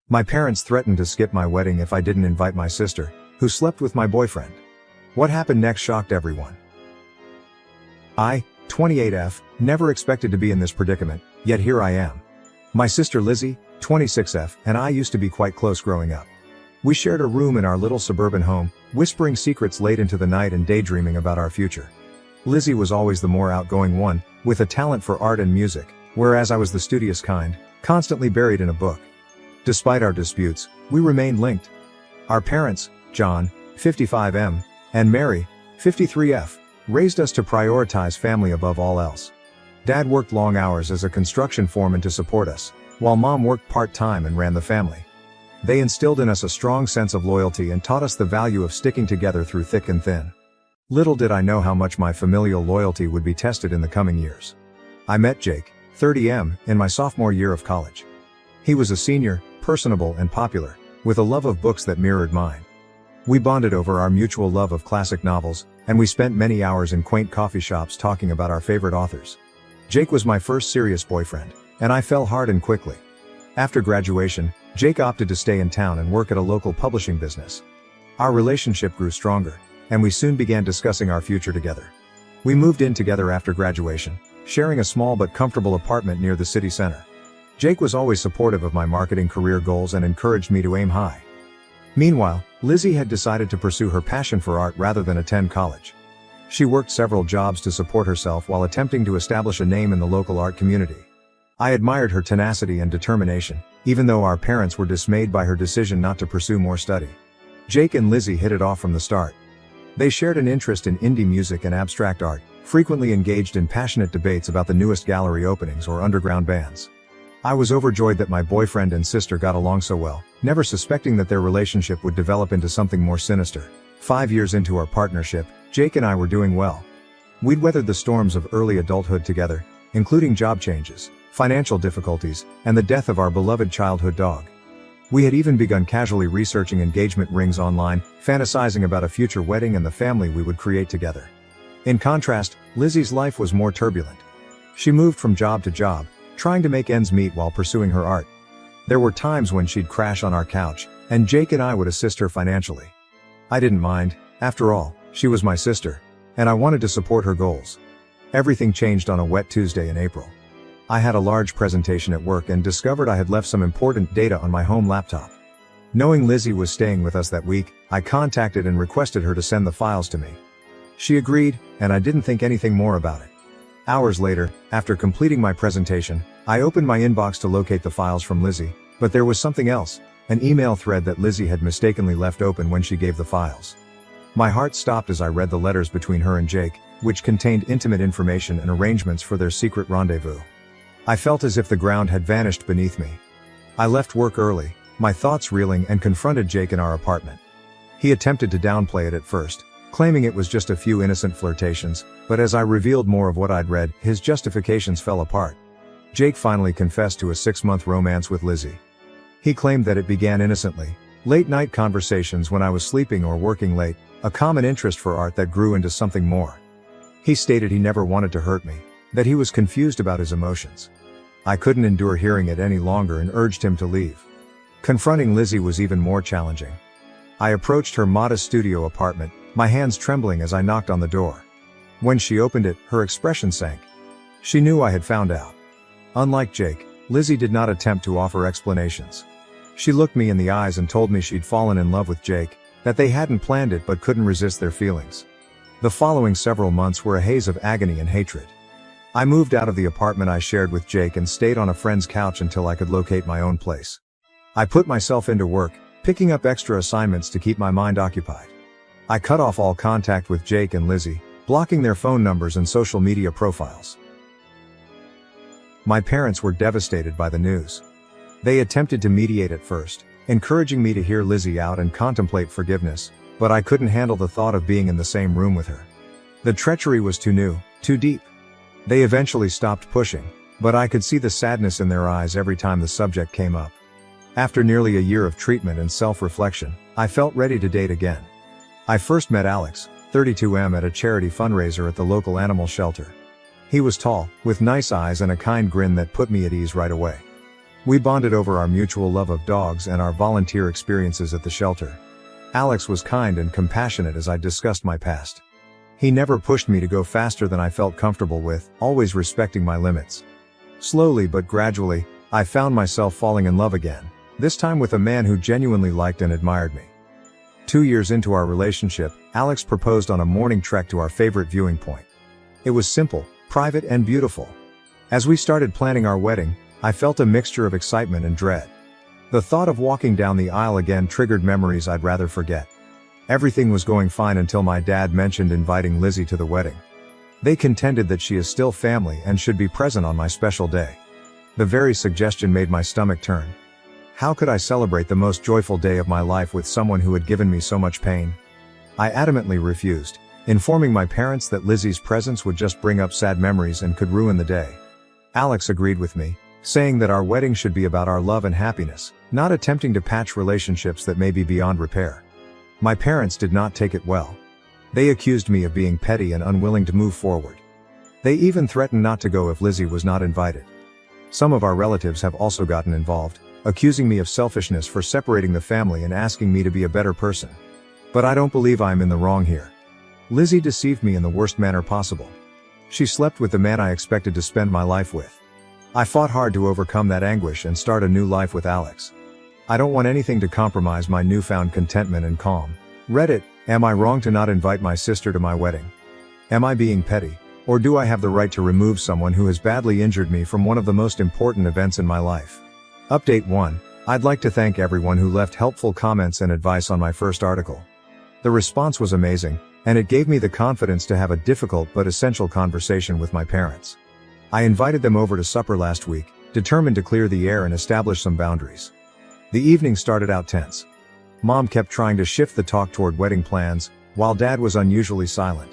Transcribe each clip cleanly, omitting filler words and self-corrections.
My parents threatened to skip my wedding if I didn't invite my sister, who slept with my boyfriend. What happened next shocked everyone. I, 28F, never expected to be in this predicament, yet here I am. My sister Lizzie, 26F, and I used to be quite close growing up. We shared a room in our little suburban home, whispering secrets late into the night and daydreaming about our future. Lizzie was always the more outgoing one, with a talent for art and music, whereas I was the studious kind, constantly buried in a book. Despite our disputes, we remained linked. Our parents, John, 55M, and Mary, 53F, raised us to prioritize family above all else. Dad worked long hours as a construction foreman to support us, while Mom worked part-time and ran the family. They instilled in us a strong sense of loyalty and taught us the value of sticking together through thick and thin. Little did I know how much my familial loyalty would be tested in the coming years. I met Jake, 30M, in my sophomore year of college. He was a senior, personable and popular, with a love of books that mirrored mine. We bonded over our mutual love of classic novels, and we spent many hours in quaint coffee shops talking about our favorite authors. Jake was my first serious boyfriend, and I fell hard and quickly. After graduation, Jake opted to stay in town and work at a local publishing business. Our relationship grew stronger, and we soon began discussing our future together. We moved in together after graduation, sharing a small but comfortable apartment near the city center. Jake was always supportive of my marketing career goals and encouraged me to aim high. Meanwhile, Lizzie had decided to pursue her passion for art rather than attend college. She worked several jobs to support herself while attempting to establish a name in the local art community. I admired her tenacity and determination, even though our parents were dismayed by her decision not to pursue more study. Jake and Lizzie hit it off from the start. They shared an interest in indie music and abstract art, frequently engaged in passionate debates about the newest gallery openings or underground bands. I was overjoyed that my boyfriend and sister got along so well, never suspecting that their relationship would develop into something more sinister. 5 years into our partnership, Jake and I were doing well. We'd weathered the storms of early adulthood together, including job changes, financial difficulties, and the death of our beloved childhood dog. We had even begun casually researching engagement rings online, fantasizing about a future wedding and the family we would create together. In contrast, Lizzie's life was more turbulent. She moved from job to job, trying to make ends meet while pursuing her art. There were times when she'd crash on our couch, and Jake and I would assist her financially. I didn't mind, after all, she was my sister, and I wanted to support her goals. Everything changed on a wet Tuesday in April. I had a large presentation at work and discovered I had left some important data on my home laptop. Knowing Lizzie was staying with us that week, I contacted and requested her to send the files to me. She agreed, and I didn't think anything more about it. Hours later, after completing my presentation, I opened my inbox to locate the files from Lizzie, but there was something else, an email thread that Lizzie had mistakenly left open when she gave the files. My heart stopped as I read the letters between her and Jake, which contained intimate information and arrangements for their secret rendezvous. I felt as if the ground had vanished beneath me. I left work early, my thoughts reeling, and confronted Jake in our apartment. He attempted to downplay it at first, claiming it was just a few innocent flirtations, but as I revealed more of what I'd read, his justifications fell apart. Jake finally confessed to a 6-month romance with Lizzie. He claimed that it began innocently, late-night conversations when I was sleeping or working late, a common interest for art that grew into something more. He stated he never wanted to hurt me, that he was confused about his emotions. I couldn't endure hearing it any longer and urged him to leave. Confronting Lizzie was even more challenging. I approached her modest studio apartment, my hands trembling as I knocked on the door. When she opened it, her expression sank. She knew I had found out. Unlike Jake, Lizzie did not attempt to offer explanations. She looked me in the eyes and told me she'd fallen in love with Jake, that they hadn't planned it but couldn't resist their feelings. The following several months were a haze of agony and hatred. I moved out of the apartment I shared with Jake and stayed on a friend's couch until I could locate my own place. I put myself into work, picking up extra assignments to keep my mind occupied. I cut off all contact with Jake and Lizzie, blocking their phone numbers and social media profiles. My parents were devastated by the news. They attempted to mediate at first, encouraging me to hear Lizzie out and contemplate forgiveness, but I couldn't handle the thought of being in the same room with her. The treachery was too new, too deep. They eventually stopped pushing, but I could see the sadness in their eyes every time the subject came up. After nearly a year of treatment and self-reflection, I felt ready to date again. I first met Alex, 32M, at a charity fundraiser at the local animal shelter. He was tall, with nice eyes and a kind grin that put me at ease right away. We bonded over our mutual love of dogs and our volunteer experiences at the shelter. Alex was kind and compassionate as I discussed my past. He never pushed me to go faster than I felt comfortable with, always respecting my limits. Slowly but gradually, I found myself falling in love again, this time with a man who genuinely liked and admired me. 2 years into our relationship, Alex proposed on a morning trek to our favorite viewing point. It was simple, private and beautiful. As we started planning our wedding, I felt a mixture of excitement and dread. The thought of walking down the aisle again triggered memories I'd rather forget. Everything was going fine until my dad mentioned inviting Lizzie to the wedding. They contended that she is still family and should be present on my special day. The very suggestion made my stomach turn. How could I celebrate the most joyful day of my life with someone who had given me so much pain? I adamantly refused, informing my parents that Lizzie's presence would just bring up sad memories and could ruin the day. Alex agreed with me, saying that our wedding should be about our love and happiness, not attempting to patch relationships that may be beyond repair. My parents did not take it well. They accused me of being petty and unwilling to move forward. They even threatened not to go if Lizzie was not invited. Some of our relatives have also gotten involved, accusing me of selfishness for separating the family and asking me to be a better person. But I don't believe I'm in the wrong here. Lizzie deceived me in the worst manner possible. She slept with the man I expected to spend my life with. I fought hard to overcome that anguish and start a new life with Alex. I don't want anything to compromise my newfound contentment and calm. Reddit, am I wrong to not invite my sister to my wedding? Am I being petty, or do I have the right to remove someone who has badly injured me from one of the most important events in my life? Update 1. I'd like to thank everyone who left helpful comments and advice on my first article. The response was amazing, and it gave me the confidence to have a difficult but essential conversation with my parents. I invited them over to supper last week, determined to clear the air and establish some boundaries. The evening started out tense. Mom kept trying to shift the talk toward wedding plans, while Dad was unusually silent.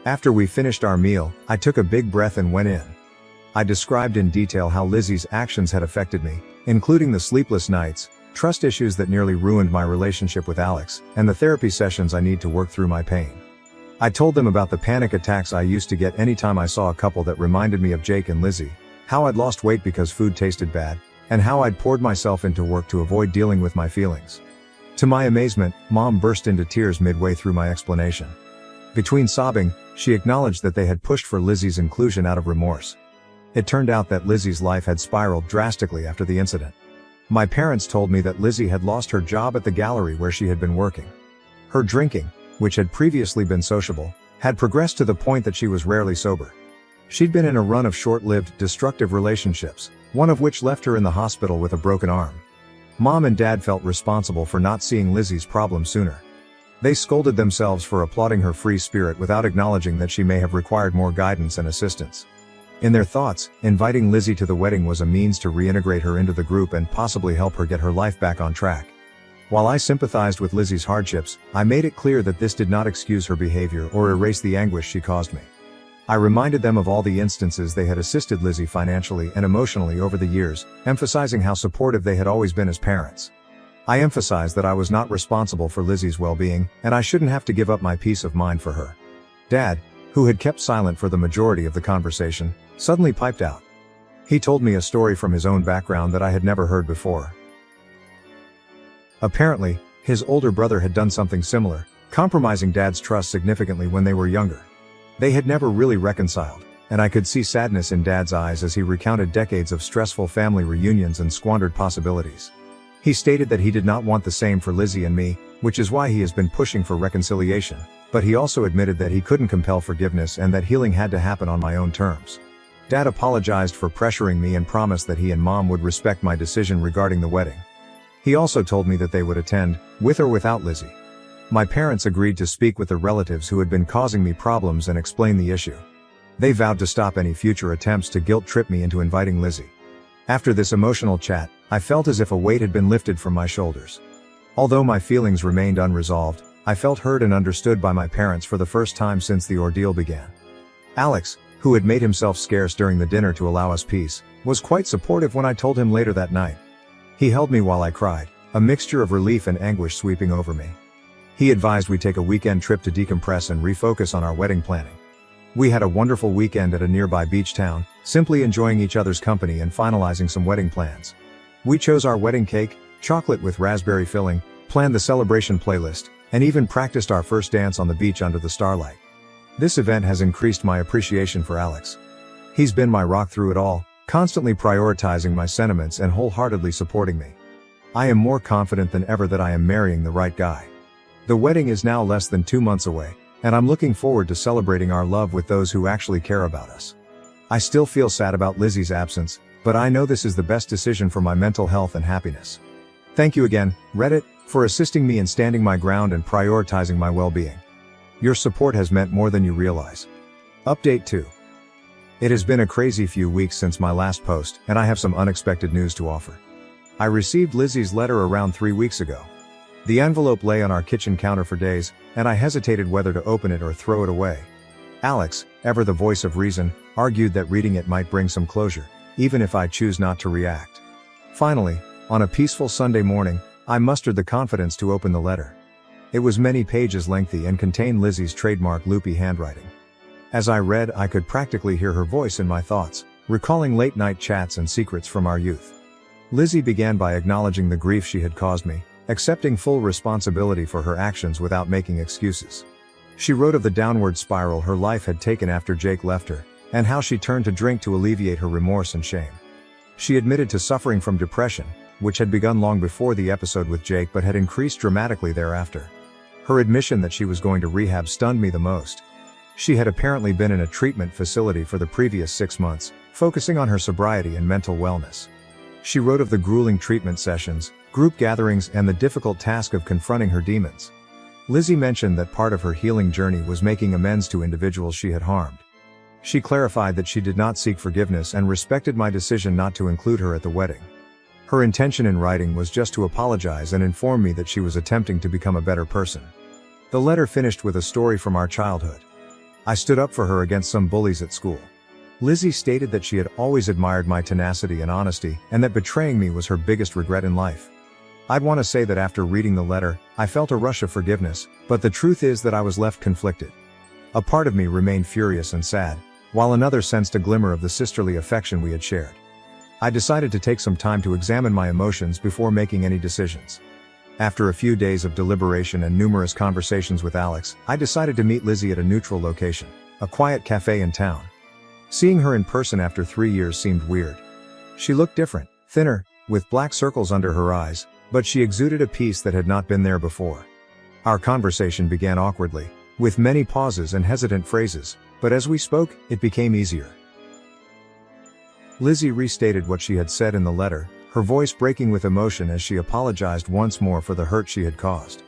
After we finished our meal, I took a big breath and went in. I described in detail how Lizzie's actions had affected me, including the sleepless nights, trust issues that nearly ruined my relationship with Alex, and the therapy sessions I need to work through my pain. I told them about the panic attacks I used to get anytime I saw a couple that reminded me of Jake and Lizzie, how I'd lost weight because food tasted bad, and how I'd poured myself into work to avoid dealing with my feelings. To my amazement, Mom burst into tears midway through my explanation. Between sobbing, she acknowledged that they had pushed for Lizzie's inclusion out of remorse. It turned out that Lizzie's life had spiraled drastically after the incident. My parents told me that Lizzie had lost her job at the gallery where she had been working. Her drinking, which had previously been sociable, had progressed to the point that she was rarely sober. She'd been in a run of short-lived, destructive relationships, one of which left her in the hospital with a broken arm. Mom and Dad felt responsible for not seeing Lizzie's problem sooner. They scolded themselves for applauding her free spirit without acknowledging that she may have required more guidance and assistance. In their thoughts, inviting Lizzie to the wedding was a means to reintegrate her into the group and possibly help her get her life back on track. While I sympathized with Lizzie's hardships, I made it clear that this did not excuse her behavior or erase the anguish she caused me. I reminded them of all the instances they had assisted Lizzie financially and emotionally over the years, emphasizing how supportive they had always been as parents. I emphasized that I was not responsible for Lizzie's well-being, and I shouldn't have to give up my peace of mind for her. Dad, who had kept silent for the majority of the conversation, suddenly piped out. He told me a story from his own background that I had never heard before. Apparently, his older brother had done something similar, compromising Dad's trust significantly when they were younger. They had never really reconciled, and I could see sadness in Dad's eyes as he recounted decades of stressful family reunions and squandered possibilities. He stated that he did not want the same for Lizzie and me, which is why he has been pushing for reconciliation, but he also admitted that he couldn't compel forgiveness and that healing had to happen on my own terms. Dad apologized for pressuring me and promised that he and Mom would respect my decision regarding the wedding. He also told me that they would attend, with or without Lizzie. My parents agreed to speak with the relatives who had been causing me problems and explain the issue. They vowed to stop any future attempts to guilt-trip me into inviting Lizzie. After this emotional chat, I felt as if a weight had been lifted from my shoulders. Although my feelings remained unresolved, I felt heard and understood by my parents for the first time since the ordeal began. Alex, who had made himself scarce during the dinner to allow us peace, was quite supportive when I told him later that night. He held me while I cried, a mixture of relief and anguish sweeping over me. He advised we take a weekend trip to decompress and refocus on our wedding planning. We had a wonderful weekend at a nearby beach town, simply enjoying each other's company and finalizing some wedding plans. We chose our wedding cake, chocolate with raspberry filling, planned the celebration playlist, and even practiced our first dance on the beach under the starlight. This event has increased my appreciation for Alex. He's been my rock through it all, constantly prioritizing my sentiments and wholeheartedly supporting me. I am more confident than ever that I am marrying the right guy. The wedding is now less than 2 months away, and I'm looking forward to celebrating our love with those who actually care about us. I still feel sad about Lizzie's absence, but I know this is the best decision for my mental health and happiness. Thank you again, Reddit, for assisting me in standing my ground and prioritizing my well-being. Your support has meant more than you realize. Update 2. It has been a crazy few weeks since my last post, and I have some unexpected news to offer. I received Lizzie's letter around 3 weeks ago. The envelope lay on our kitchen counter for days, and I hesitated whether to open it or throw it away. Alex, ever the voice of reason, argued that reading it might bring some closure, even if I choose not to react. Finally, on a peaceful Sunday morning, I mustered the confidence to open the letter. It was many pages lengthy and contained Lizzie's trademark loopy handwriting. As I read, I could practically hear her voice in my thoughts, recalling late-night chats and secrets from our youth. Lizzie began by acknowledging the grief she had caused me, accepting full responsibility for her actions without making excuses. She wrote of the downward spiral her life had taken after Jake left her, and how she turned to drink to alleviate her remorse and shame. She admitted to suffering from depression, which had begun long before the episode with Jake but had increased dramatically thereafter. Her admission that she was going to rehab stunned me the most. She had apparently been in a treatment facility for the previous 6 months, focusing on her sobriety and mental wellness. She wrote of the grueling treatment sessions, group gatherings, and the difficult task of confronting her demons. Lizzie mentioned that part of her healing journey was making amends to individuals she had harmed. She clarified that she did not seek forgiveness and respected my decision not to include her at the wedding. Her intention in writing was just to apologize and inform me that she was attempting to become a better person. The letter finished with a story from our childhood. I stood up for her against some bullies at school. Lizzie stated that she had always admired my tenacity and honesty, and that betraying me was her biggest regret in life. I'd want to say that after reading the letter, I felt a rush of forgiveness, but the truth is that I was left conflicted. A part of me remained furious and sad, while another sensed a glimmer of the sisterly affection we had shared. I decided to take some time to examine my emotions before making any decisions. After a few days of deliberation and numerous conversations with Alex, I decided to meet Lizzie at a neutral location, a quiet cafe in town. Seeing her in person after 3 years seemed weird. She looked different, thinner, with black circles under her eyes, but she exuded a peace that had not been there before. Our conversation began awkwardly, with many pauses and hesitant phrases, but as we spoke, it became easier. Lizzie restated what she had said in the letter, her voice breaking with emotion as she apologized once more for the hurt she had caused.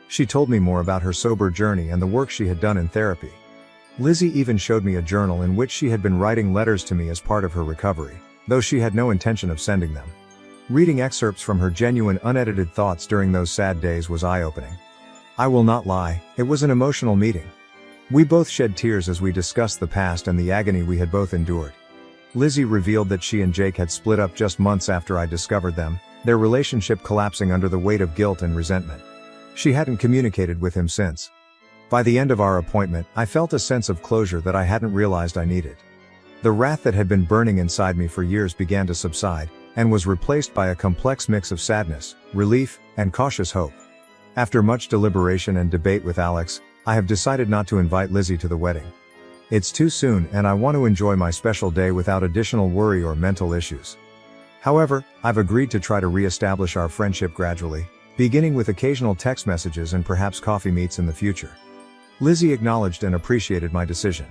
She told me more about her sober journey and the work she had done in therapy. Lizzie even showed me a journal in which she had been writing letters to me as part of her recovery, though she had no intention of sending them. Reading excerpts from her genuine, unedited thoughts during those sad days was eye-opening. I will not lie, it was an emotional meeting. We both shed tears as we discussed the past and the agony we had both endured. Lizzie revealed that she and Jake had split up just months after I discovered them, their relationship collapsing under the weight of guilt and resentment. She hadn't communicated with him since. By the end of our appointment, I felt a sense of closure that I hadn't realized I needed. The wrath that had been burning inside me for years began to subside, and was replaced by a complex mix of sadness, relief, and cautious hope. After much deliberation and debate with Alex, I have decided not to invite Lizzie to the wedding. It's too soon and I want to enjoy my special day without additional worry or mental issues. However, I've agreed to try to re-establish our friendship gradually, beginning with occasional text messages and perhaps coffee meets in the future. Lizzie acknowledged and appreciated my decision.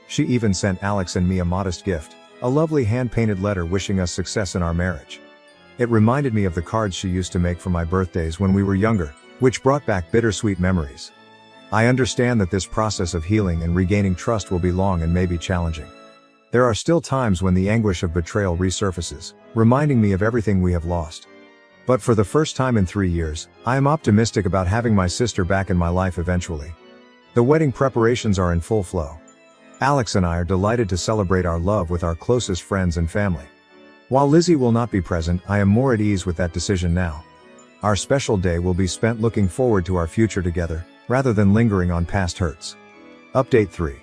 She even sent Alex and me a modest gift, a lovely hand-painted letter wishing us success in our marriage. It reminded me of the cards she used to make for my birthdays when we were younger, which brought back bittersweet memories. I understand that this process of healing and regaining trust will be long and may be challenging. There are still times when the anguish of betrayal resurfaces, reminding me of everything we have lost. But for the first time in 3 years, I am optimistic about having my sister back in my life eventually. The wedding preparations are in full flow. Alex and I are delighted to celebrate our love with our closest friends and family. While Lizzie will not be present, I am more at ease with that decision now. Our special day will be spent looking forward to our future together, rather than lingering on past hurts. Update 3.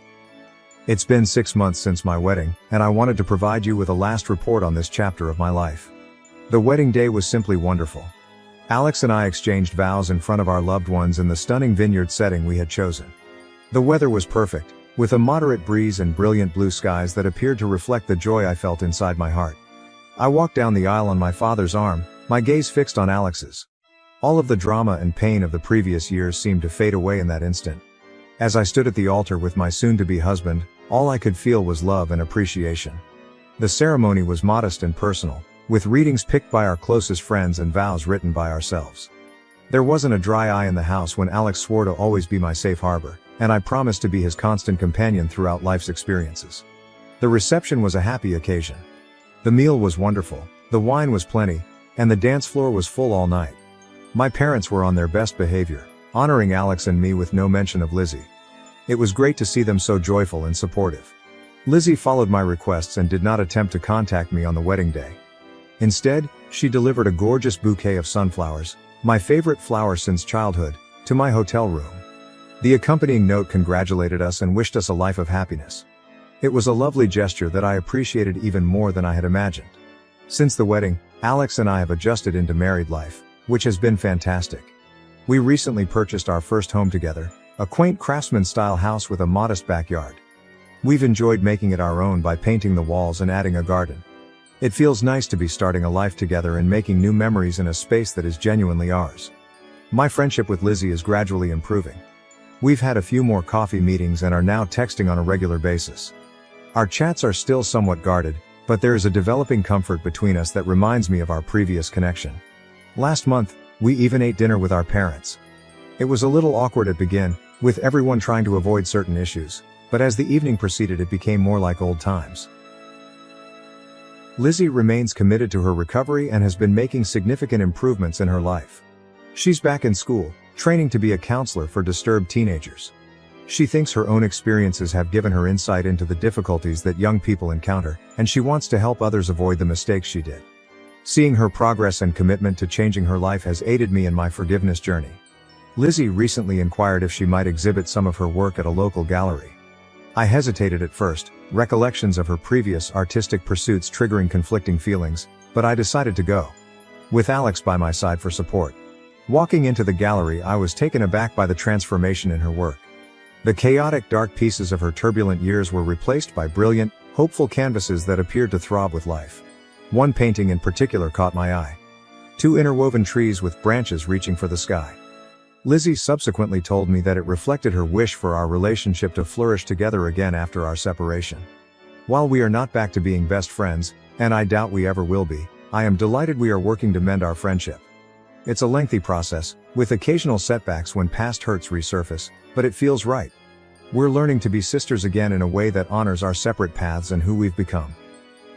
It's been 6 months since my wedding, and I wanted to provide you with a last report on this chapter of my life. The wedding day was simply wonderful. Alex and I exchanged vows in front of our loved ones in the stunning vineyard setting we had chosen. The weather was perfect, with a moderate breeze and brilliant blue skies that appeared to reflect the joy I felt inside my heart. I walked down the aisle on my father's arm, my gaze fixed on Alex's. All of the drama and pain of the previous years seemed to fade away in that instant. As I stood at the altar with my soon-to-be husband, all I could feel was love and appreciation. The ceremony was modest and personal, with readings picked by our closest friends and vows written by ourselves. There wasn't a dry eye in the house when Alex swore to always be my safe harbor, and I promised to be his constant companion throughout life's experiences. The reception was a happy occasion. The meal was wonderful, the wine was plenty, and the dance floor was full all night. My parents were on their best behavior, honoring Alex and me with no mention of Lizzie. It was great to see them so joyful and supportive. Lizzie followed my requests and did not attempt to contact me on the wedding day. Instead, she delivered a gorgeous bouquet of sunflowers, my favorite flower since childhood, to my hotel room. The accompanying note congratulated us and wished us a life of happiness. It was a lovely gesture that I appreciated even more than I had imagined. Since the wedding, Alex and I have adjusted into married life, which has been fantastic. We recently purchased our first home together, a quaint craftsman-style house with a modest backyard. We've enjoyed making it our own by painting the walls and adding a garden. It feels nice to be starting a life together and making new memories in a space that is genuinely ours. My friendship with Lizzie is gradually improving. We've had a few more coffee meetings and are now texting on a regular basis. Our chats are still somewhat guarded, but there is a developing comfort between us that reminds me of our previous connection. Last month, we even ate dinner with our parents. It was a little awkward at begin, with everyone trying to avoid certain issues, but as the evening proceeded it became more like old times. Lizzie remains committed to her recovery and has been making significant improvements in her life. She's back in school, training to be a counselor for disturbed teenagers. She thinks her own experiences have given her insight into the difficulties that young people encounter, and she wants to help others avoid the mistakes she did. Seeing her progress and commitment to changing her life has aided me in my forgiveness journey. Lizzie recently inquired if she might exhibit some of her work at a local gallery. I hesitated at first, recollections of her previous artistic pursuits triggering conflicting feelings, but I decided to go. With Alex by my side for support. Walking into the gallery, I was taken aback by the transformation in her work. The chaotic, dark pieces of her turbulent years were replaced by brilliant, hopeful canvases that appeared to throb with life. One painting in particular caught my eye. Two interwoven trees with branches reaching for the sky. Lizzie subsequently told me that it reflected her wish for our relationship to flourish together again after our separation. While we are not back to being best friends, and I doubt we ever will be, I am delighted we are working to mend our friendship. It's a lengthy process, with occasional setbacks when past hurts resurface, but it feels right. We're learning to be sisters again in a way that honors our separate paths and who we've become.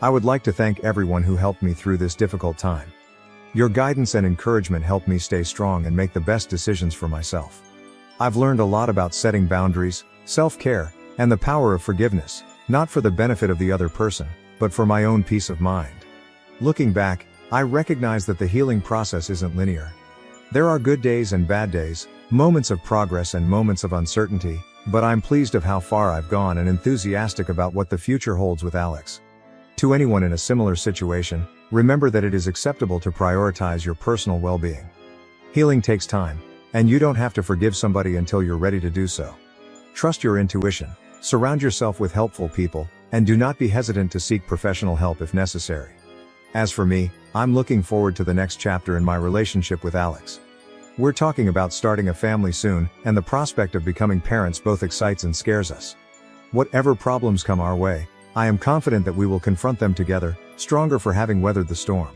I would like to thank everyone who helped me through this difficult time. Your guidance and encouragement helped me stay strong and make the best decisions for myself. I've learned a lot about setting boundaries, self-care, and the power of forgiveness, not for the benefit of the other person, but for my own peace of mind. Looking back, I recognize that the healing process isn't linear. There are good days and bad days, moments of progress and moments of uncertainty, but I'm pleased of how far I've gone and enthusiastic about what the future holds with Alex. To anyone in a similar situation, remember that it is acceptable to prioritize your personal well-being. Healing takes time, and you don't have to forgive somebody until you're ready to do so. Trust your intuition, surround yourself with helpful people, and do not be hesitant to seek professional help if necessary. As for me, I'm looking forward to the next chapter in my relationship with Alex. We're talking about starting a family soon, and the prospect of becoming parents both excites and scares us. Whatever problems come our way, I am confident that we will confront them together, stronger for having weathered the storm.